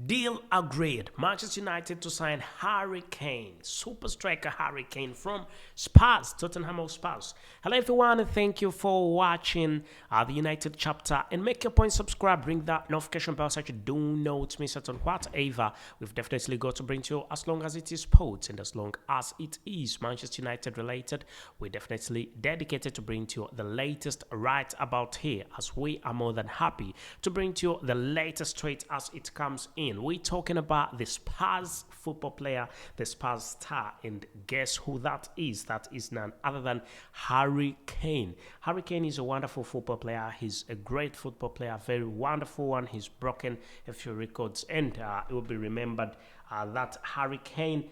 Deal agreed. Manchester United to sign Harry Kane, super striker Harry Kane from Spurs, Tottenham Hotspurs. Hello everyone, and thank you for watching the United chapter. And make your point, subscribe, ring that notification bell so you do not miss out on whatever we've definitely got to bring to you. As long as it is sports and as long as it is Manchester United related, we're definitely dedicated to bring to you the latest right about here, as we are more than happy to bring to you the latest straight as it comes in. We're talking about the Spurs football player, the Spurs star, and guess who that is? That is none other than Harry Kane. Harry Kane is a wonderful football player. He's a great football player, very wonderful one. He's broken a few records, and it will be remembered that Harry Kane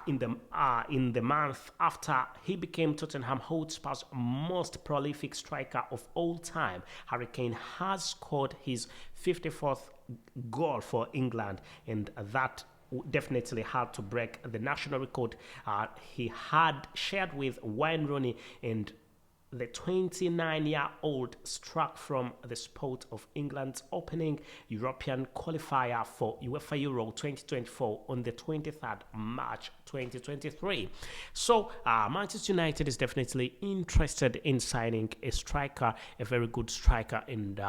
in the month after he became Tottenham Hotspur's most prolific striker of all time, Harry Kane has scored his 54th goal for England, and that definitely had to break the national record he had shared with Wayne Rooney, and the 29-year-old struck from the spot of England's opening European qualifier for UEFA Euro 2024 on the 23rd March 2023. So Manchester United is definitely interested in signing a striker, a very good striker, and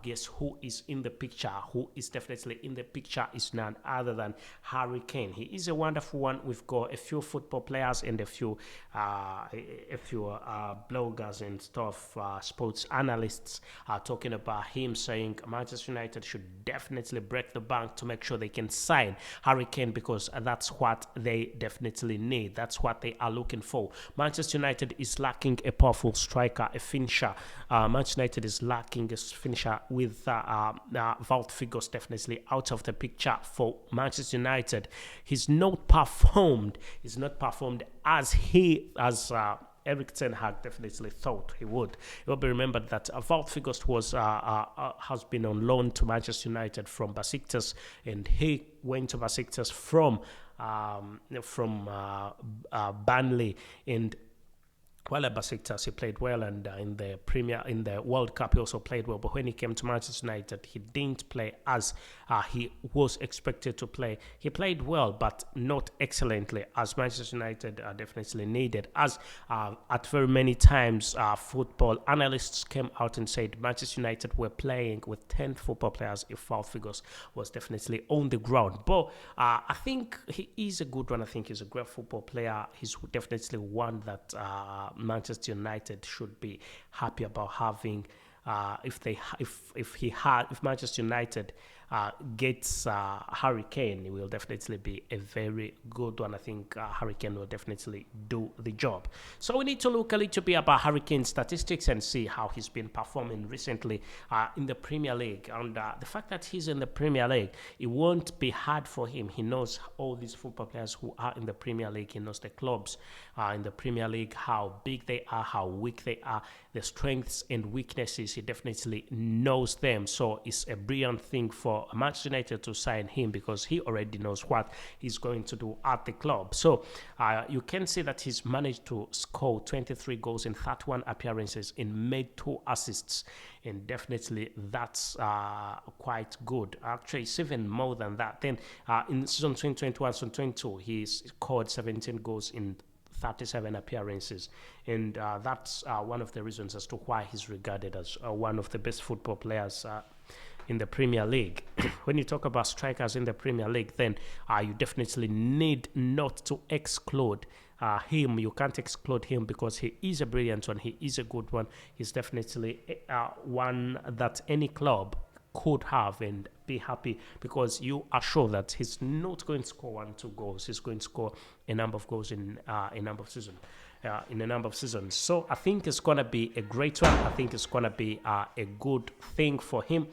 guess who is in the picture? Who is definitely in the picture is none other than Harry Kane. He is a wonderful one. We've got a few football players and a few bloggers and stuff, sports analysts are talking about him, saying Manchester United should definitely break the bank to make sure they can sign Harry Kane, because that's what they definitely need. That's what they are looking for. Manchester United is lacking a powerful striker, a finisher. Manchester United is lacking a finisher with Vault Figures definitely out of the picture for Manchester United. He's not performed. He's not performed as Eric Ten Hag definitely thought he would. It will be remembered that Vault Figures has been on loan to Manchester United from Besiktas, and he went to Besiktas from Burnley, and while at Besiktas, he played well, and in the World Cup, he also played well. But when he came to Manchester United, he didn't play as he was expected to play. He played well, but not excellently, as Manchester United definitely needed. As at very many times, football analysts came out and said Manchester United were playing with 10 football players if Foul Figures was definitely on the ground. But I think he is a good one. I think he's a great football player. He's definitely one that Manchester United should be happy about having. If Manchester United gets Harry Kane, it will definitely be a very good one. I think Harry Kane will definitely do the job. So we need to look a little bit about Harry Kane's statistics and see how he's been performing recently in the Premier League. And the fact that he's in the Premier League, it won't be hard for him. He knows all these football players who are in the Premier League. He knows the clubs in the Premier League, how big they are, how weak they are, the strengths and weaknesses. He definitely knows them. So it's a brilliant thing for Manchester United to sign him, because he already knows what he's going to do at the club. So you can see that he's managed to score 23 goals in 31 appearances and made 2 assists, and definitely that's quite good. Actually, it's even more than that. Then in season 2021-2022, he scored 17 goals in 37 appearances, and that's one of the reasons as to why he's regarded as one of the best football players in the Premier League. When you talk about strikers in the Premier League, then you definitely need not to exclude him. You can't exclude him because he is a brilliant one. He is a good one. He's definitely one that any club could have and be happy, because you are sure that he's not going to score 1-2 goals. He's going to score a number of goals in a number of seasons. So I think it's going to be a great one. I think it's going to be a good thing for him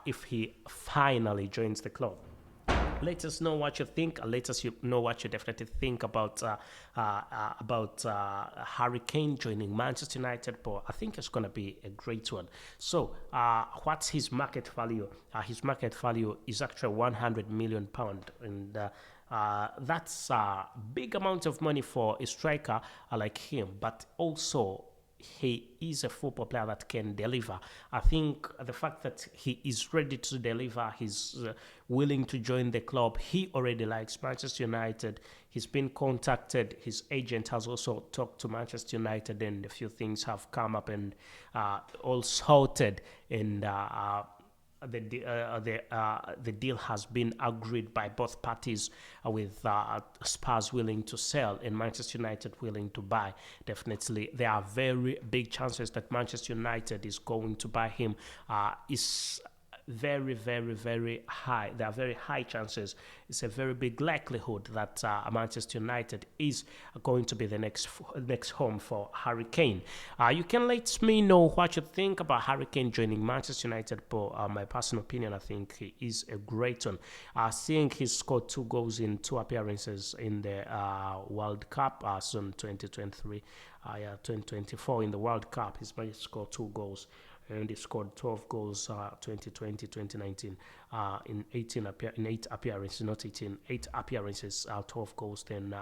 if he finally joins the club. Let us know what you think. Let us know what you definitely think about Harry Kane joining Manchester United. But I think it's going to be a great one. So what's his market value? His market value is actually £100 million, and that's a big amount of money for a striker like him. But also, he is a football player that can deliver. I think the fact that he is ready to deliver, he's willing to join the club. He already likes Manchester United. He's been contacted. His agent has also talked to Manchester United, and a few things have come up and all sorted. And the deal has been agreed by both parties, with Spurs willing to sell and Manchester United willing to buy. Definitely, there are very big chances that Manchester United is going to buy him. Is very, very, very high. There are very high chances. It's a very big likelihood that Manchester United is going to be the next home for Hary Kane. You can let me know what you think about Hary Kane joining Manchester United. But my personal opinion, I think he is a great one. Seeing he scored 2 goals in 2 appearances in the World Cup soon 2023, 2024 in the World Cup, he's managed to score 2 goals. And he scored 12 goals 2020, 2019 in 8 appearances, not 18, 8 appearances, 12 goals, then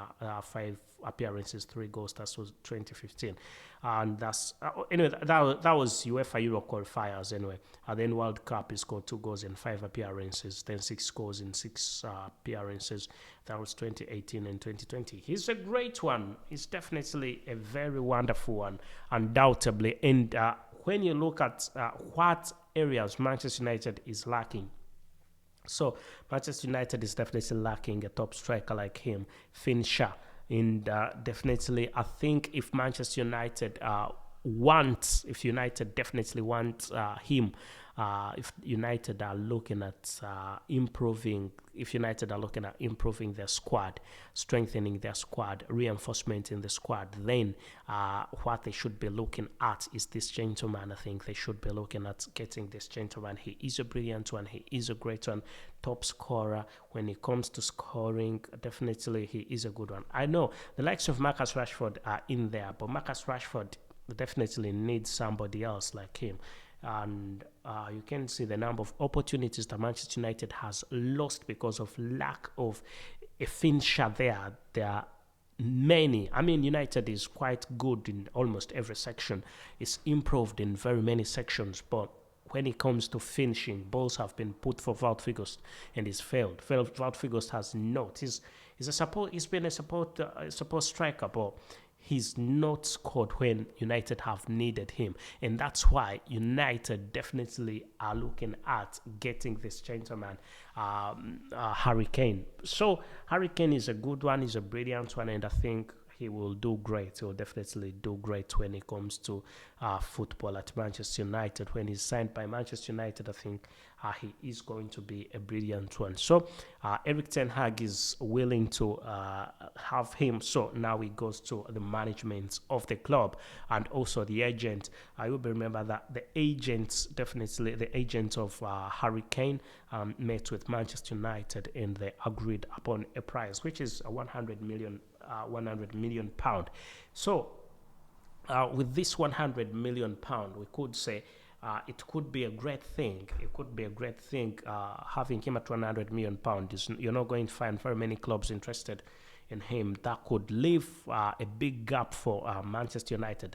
5 appearances, 3 goals. That was 2015. And that's, anyway, that was UEFA Euro qualifiers anyway. And then World Cup, he scored 2 goals in 5 appearances, then 6 goals in 6 appearances. That was 2018 and 2020. He's a great one. He's definitely a very wonderful one, undoubtedly. And when you look at what areas Manchester United is lacking, so Manchester United is definitely lacking a top striker like him, finisher, and definitely I think if Manchester United if United definitely want him, if United are looking at improving their squad, strengthening their squad, reinforcement in the squad, then what they should be looking at is this gentleman. I think they should be looking at getting this gentleman. He is a brilliant one. He is a great one. Top scorer. When it comes to scoring, definitely he is a good one. I know the likes of Marcus Rashford are in there, but Marcus Rashford definitely needs somebody else like him. And you can see the number of opportunities that Manchester United has lost because of lack of a finisher there. There are many. I mean, United is quite good in almost every section. It's improved in very many sections, but when it comes to finishing, balls have been put for Wout Weghorst and he's failed. Wout Weghorst has not. He's been a support striker, but he's not scored when United have needed him. And that's why United definitely are looking at getting this gentleman, Hary Kane. So Hary Kane is a good one, he's a brilliant one, and I think he will do great. He will definitely do great when it comes to football at Manchester United. When he's signed by Manchester United, I think he is going to be a brilliant one. So Erik ten Hag is willing to have him. So now he goes to the management of the club and also the agent. I will remember that the agent of Hary Kane met with Manchester United and they agreed upon a price, which is 100 million pound. So with this 100 million pound, we could say it could be a great thing. It could be a great thing having him at 100 million pound. You're not going to find very many clubs interested in him. That could leave a big gap for Manchester United.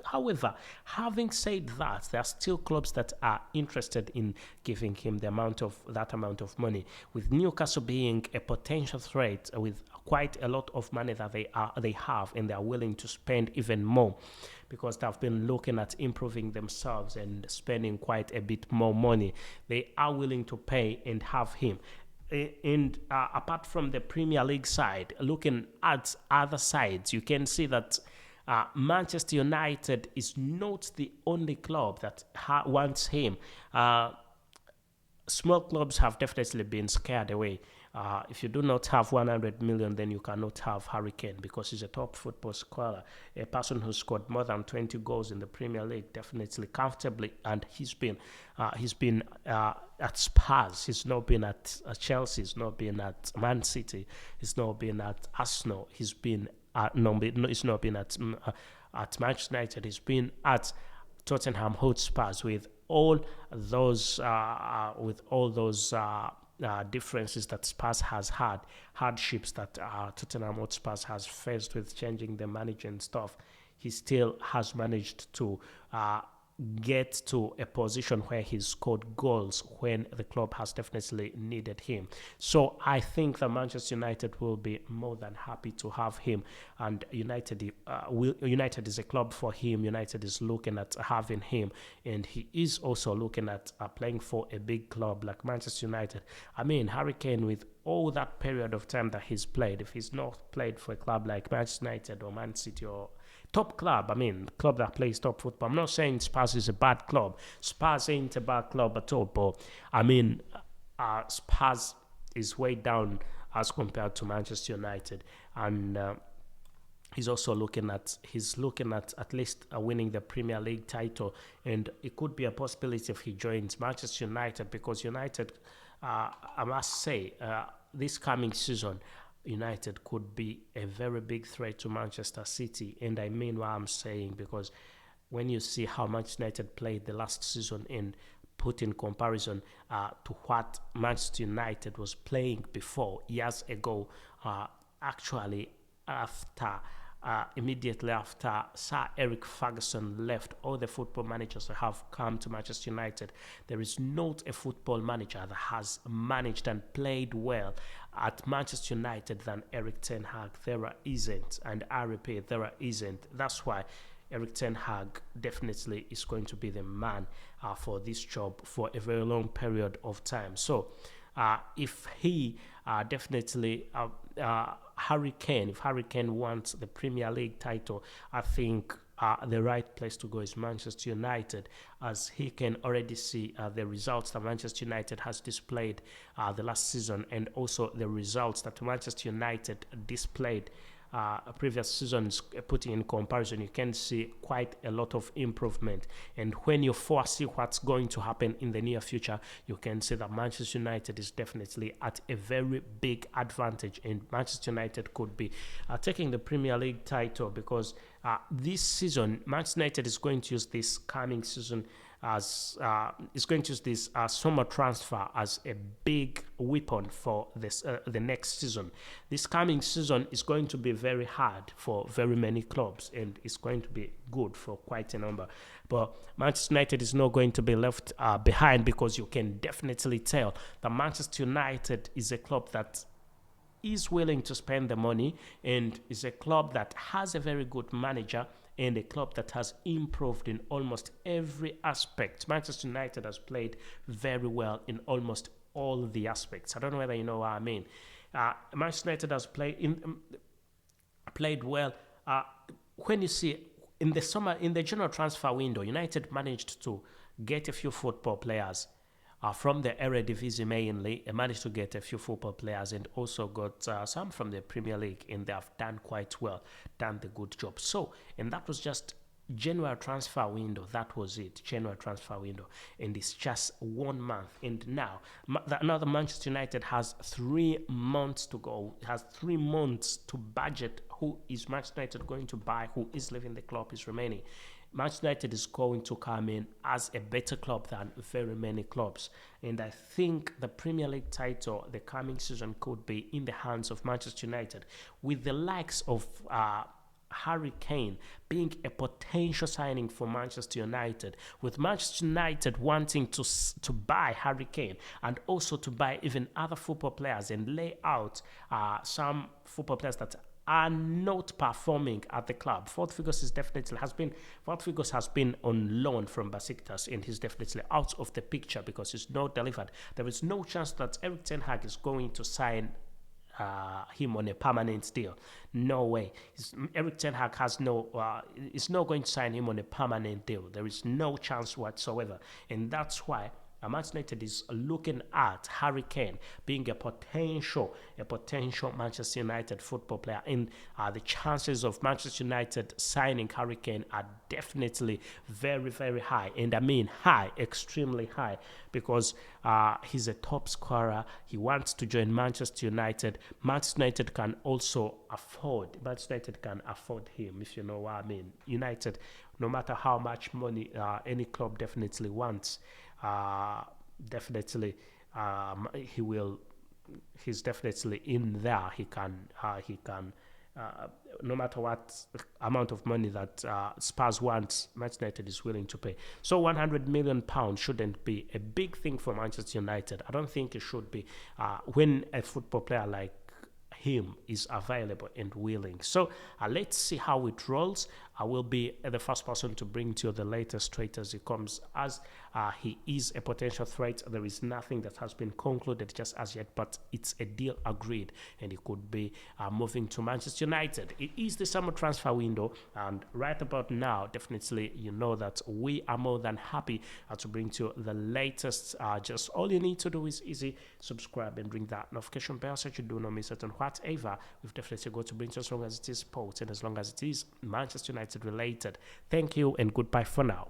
However, having said that, there are still clubs that are interested in giving him that amount of money. With Newcastle being a potential threat with quite a lot of money that they have, and they are willing to spend even more because they've been looking at improving themselves and spending quite a bit more money. They are willing to pay and have him. And apart from the Premier League side, looking at other sides, you can see that Manchester United is not the only club that wants him. Small clubs have definitely been scared away. If you do not have 100 million, then you cannot have Hary Kane because he's a top football scorer, a person who scored more than 20 goals in the Premier League, definitely comfortably, and he's been at Spurs. He's not been at Chelsea. He's not been at Man City. He's not been at Arsenal. He's been he's not been at Manchester United. He's been at Tottenham Hotspurs with all those differences that Spurs has had, hardships that Tottenham Hotspurs has faced with changing the manager and stuff. he still has managed to get to a position where he scored goals when the club has definitely needed him. So I think that Manchester United will be more than happy to have him, and United is a club for him. United is looking at having him, and he is also looking at playing for a big club like Manchester United. I mean, Hary Kane, with all that period of time that he's played, if he's not played for a club like Manchester United or Man City or top club, I mean, club that plays top football. I'm not saying Spurs is a bad club. Spurs ain't a bad club at all, but I mean, Spurs is way down as compared to Manchester United, and he's also looking at least winning the Premier League title, and it could be a possibility if he joins Manchester United, because United, I must say, this coming season, United could be a very big threat to Manchester City. And I mean what I'm saying, because when you see how Manchester United played the last season and put in comparison to what Manchester United was playing before, years ago, actually after immediately after Sir Eric Ferguson left, all the football managers that have come to Manchester United, there is not a football manager that has managed and played well at Manchester United than Eric Ten Hag. There isn't, and I repeat, there isn't. That's why Eric Ten Hag definitely is going to be the man for this job for a very long period of time. So if he definitely Hary Kane, if Hary Kane wants the Premier League title, I think the right place to go is Manchester United, as he can already see the results that Manchester United has displayed the last season, and also the results that Manchester United displayed previous seasons. Putting in comparison, you can see quite a lot of improvement. And when you foresee what's going to happen in the near future, you can see that Manchester United is definitely at a very big advantage, and Manchester United could be taking the Premier League title, because this season Manchester United is going to use this coming season as is going to use this summer transfer as a big weapon for this the next season. This coming season is going to be very hard for very many clubs, and it's going to be good for quite a number. But Manchester United is not going to be left behind, because you can definitely tell that Manchester United is a club that is willing to spend the money, and is a club that has a very good manager, and a club that has improved in almost every aspect. Manchester United has played very well in almost all the aspects. I don't know whether you know what I mean. Manchester United has played well. When you see in the general transfer window, United managed to get a few football players from the Eredivisie mainly, managed to get a few football players, and also got some from the Premier League, and they have done quite well, done the good job. So, and that was just January transfer window. That was it, January transfer window, and it's just 1 month. And now, another Manchester United has 3 months to go. It has 3 months to budget who is Manchester United going to buy, who is leaving the club, is remaining. Manchester United is going to come in as a better club than very many clubs. And I think the Premier League title the coming season could be in the hands of Manchester United, with the likes of Hary Kane being a potential signing for Manchester United, with Manchester United wanting to buy Hary Kane, and also to buy even other football players, and lay out some football players that are not performing at the club. Fort Figos has been on loan from Besiktas, and he's definitely out of the picture because he's not delivered. There is no chance that Eric Ten Hag is going to sign him on a permanent deal. No way. Eric Ten Hag is not going to sign him on a permanent deal. There is no chance whatsoever, and that's why Manchester United is looking at Hary Kane being a potential Manchester United football player. And the chances of Manchester United signing Hary Kane are definitely very, very high. And I mean high, extremely high, because he's a top scorer. He wants to join Manchester United. Manchester United can afford him, if you know what I mean. United, no matter how much money any club definitely wants, he's definitely in there. He can no matter what amount of money that Spurs wants, Manchester United is willing to pay. So 100 million pounds shouldn't be a big thing for Manchester United. I don't think it should be when a football player like him is available and willing. So let's see how it rolls. I will be the first person to bring to you the latest straight as it comes, as he is a potential threat. There is nothing that has been concluded just as yet, but it's a deal agreed, and he could be moving to Manchester United. It is the summer transfer window, and right about now, definitely you know that we are more than happy to bring to you the latest. Just all you need to do is easy, subscribe and ring that notification bell so you do not miss it on whatever we've definitely got to bring to you, as long as it is sports and as long as it is Manchester United related. Thank you and goodbye for now.